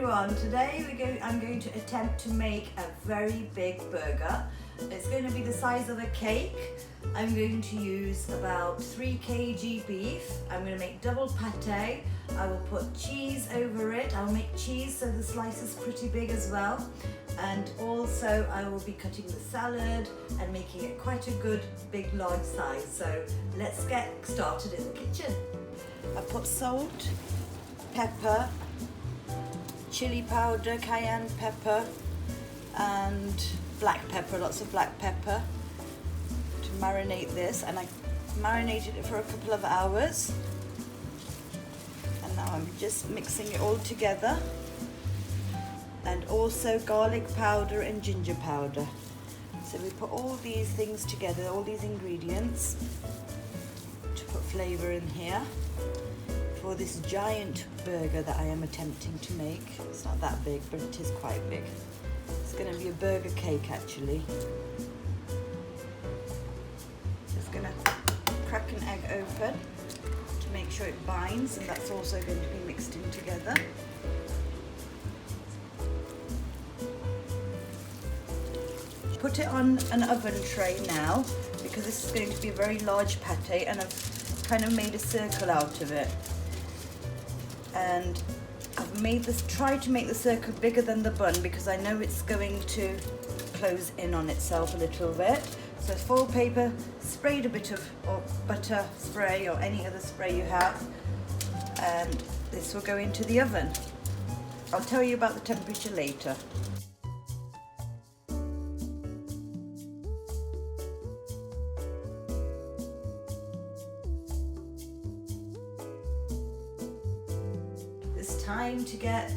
everyone, today I'm going to attempt to make a very big burger. It's going to be the size of a cake. I'm going to use about 3 kg beef. I'm going to make double pate. I will put cheese over it. I'll make cheese so the slice is pretty big as well. And also I will be cutting the salad and making it quite a good big large size. So let's get started in the kitchen. I put salt, pepper, chili powder, cayenne pepper and black pepper, lots of black pepper to marinate this, and I marinated it for a couple of hours, and now I'm just mixing it all together, and also garlic powder and ginger powder. So we put all these things together, all these ingredients to put flavour in here for this giant burger that I am attempting to make. It's not that big, but it is quite big. It's going to be a burger cake actually. Just going to crack an egg open to make sure it binds, and that's also going to be mixed in together. Put it on an oven tray now, because this is going to be a very large pate, and I've kind of made a circle out of it. And I've tried to make the circle bigger than the bun because I know it's going to close in on itself a little bit. So foil paper, sprayed a bit of butter spray or any other spray you have, and this will go into the oven. I'll tell you about the temperature later. It's time to get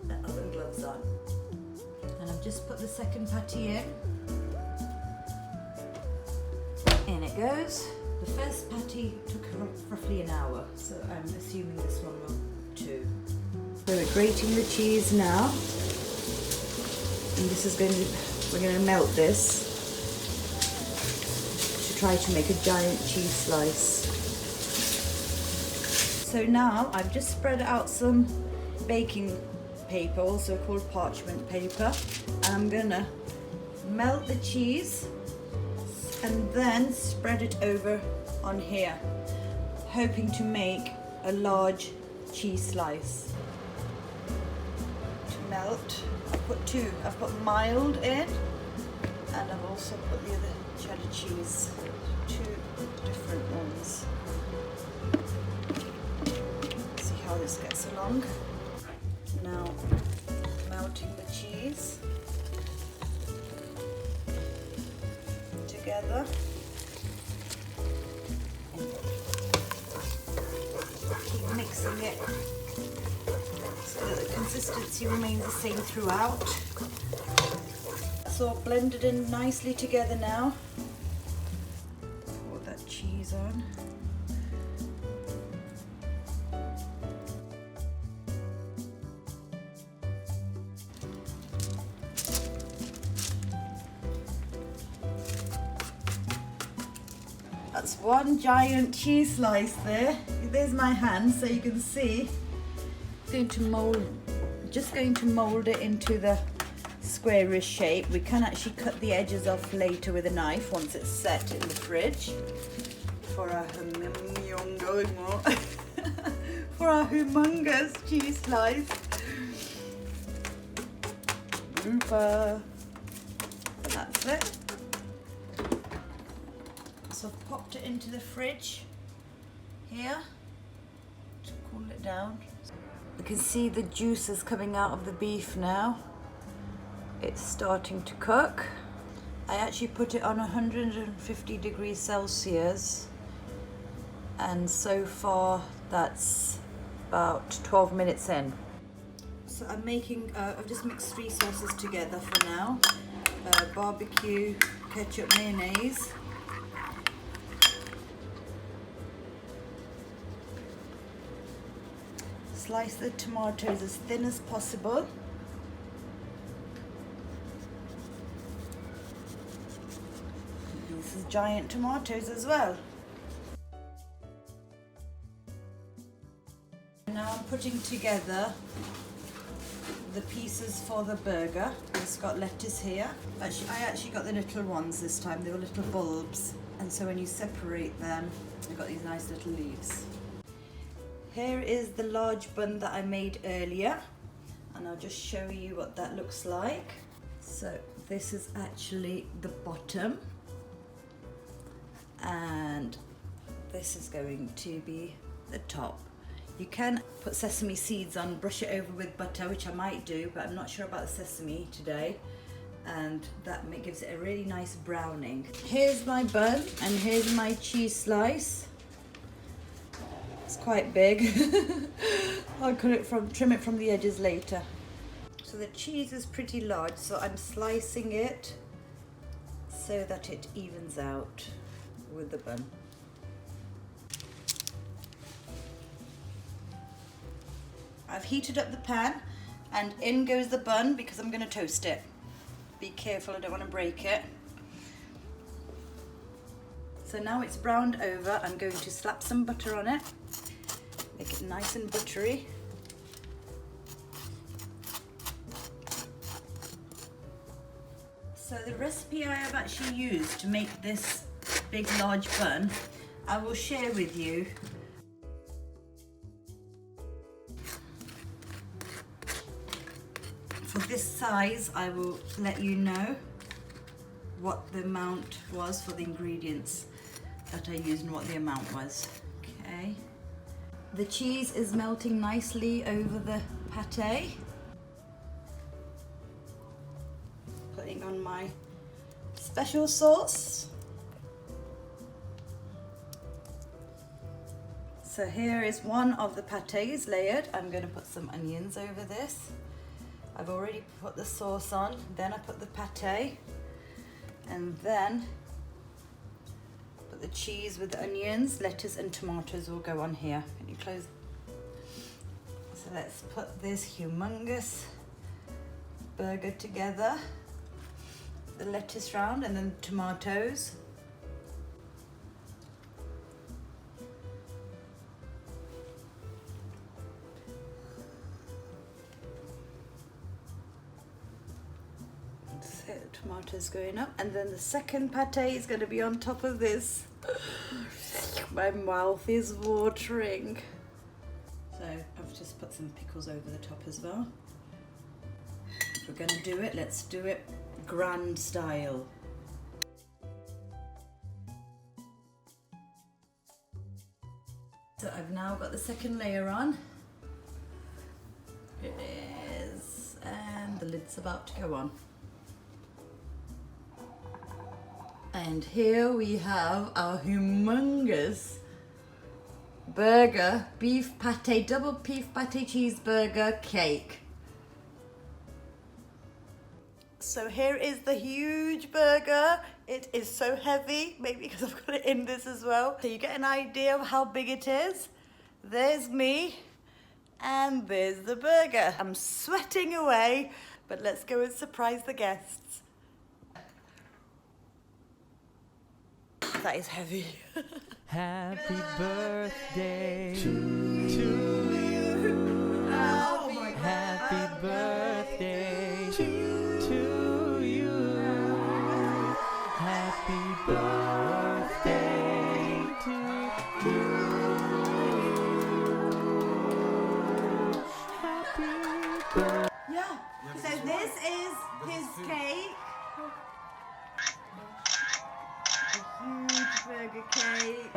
the oven gloves on. And I've just put the second patty in. In it goes. The first patty took roughly an hour, so I'm assuming this one will too. So we're grating the cheese now. And this is we're going to melt this to try to make a giant cheese slice. So now I've just spread out some baking paper, also called parchment paper, and I'm gonna melt the cheese and then spread it over on here, hoping to make a large cheese slice. To melt, I've put two. I've put mild in, and I've also put the other cheddar cheese, two different ones. How this gets along. Now melting the cheese together. Keep mixing it so that the consistency remains the same throughout. It's all blended in nicely together now. Pour that cheese on. That's one giant cheese slice there. There's my hand, so you can see. Just going to mold it into the squarish shape. We can actually cut the edges off later with a knife once it's set in the fridge for our humongous cheese slice. Blooper. And that's it. So I've popped it into the fridge here to cool it down. You can see the juices coming out of the beef now. It's starting to cook. I actually put it on 150 degrees Celsius, and so far that's about 12 minutes in. So I'm making, I've just mixed 3 sauces together for now. Barbecue, ketchup, mayonnaise. Slice the tomatoes as thin as possible. These are giant tomatoes as well. Now I'm putting together the pieces for the burger. It's got lettuce here. I actually got the little ones this time. They were little bulbs. And so when you separate them, you've got these nice little leaves. Here is the large bun that I made earlier. And I'll just show you what that looks like. So this is actually the bottom. And this is going to be the top. You can put sesame seeds on, brush it over with butter, which I might do, but I'm not sure about the sesame today. And that gives it a really nice browning. Here's my bun, and here's my cheese slice. It's quite big. I'll trim it from the edges later. So the cheese is pretty large, so I'm slicing it so that it evens out with the bun. I've heated up the pan and in goes the bun because I'm going to toast it. Be careful, I don't want to break it. So now it's browned over, I'm going to slap some butter on it, make it nice and buttery. So the recipe I have actually used to make this big large bun, I will share with you. For this size, I will let you know what the amount was for the ingredients that I used and what the amount was. Okay. The cheese is melting nicely over the pate. Putting on my special sauce. So here is one of the pates layered. I'm going to put some onions over this. I've already put the sauce on, then I put the pate, and then put the cheese with the onions, lettuce and tomatoes will go on here. Can you close? So let's put this humongous burger together. The lettuce round and then the tomatoes. Tomatoes going up, and then the second pate is going to be on top of this. My mouth is watering. So I've just put some pickles over the top as well. If we're going to do it, let's do it grand style. So I've now got the second layer on. It is, and the lid's about to go on. And here we have our humongous burger, beef pate, double beef pate cheeseburger cake. So here is the huge burger. It is so heavy, maybe because I've got it in this as well. So you get an idea of how big it is. There's me, and there's the burger. I'm sweating away, but let's go and surprise the guests. That is heavy. Happy birthday to you. Oh my God. Happy birthday to you. Happy birthday to you. Happy birthday. Yeah. So this is his cake. A huge burger cake.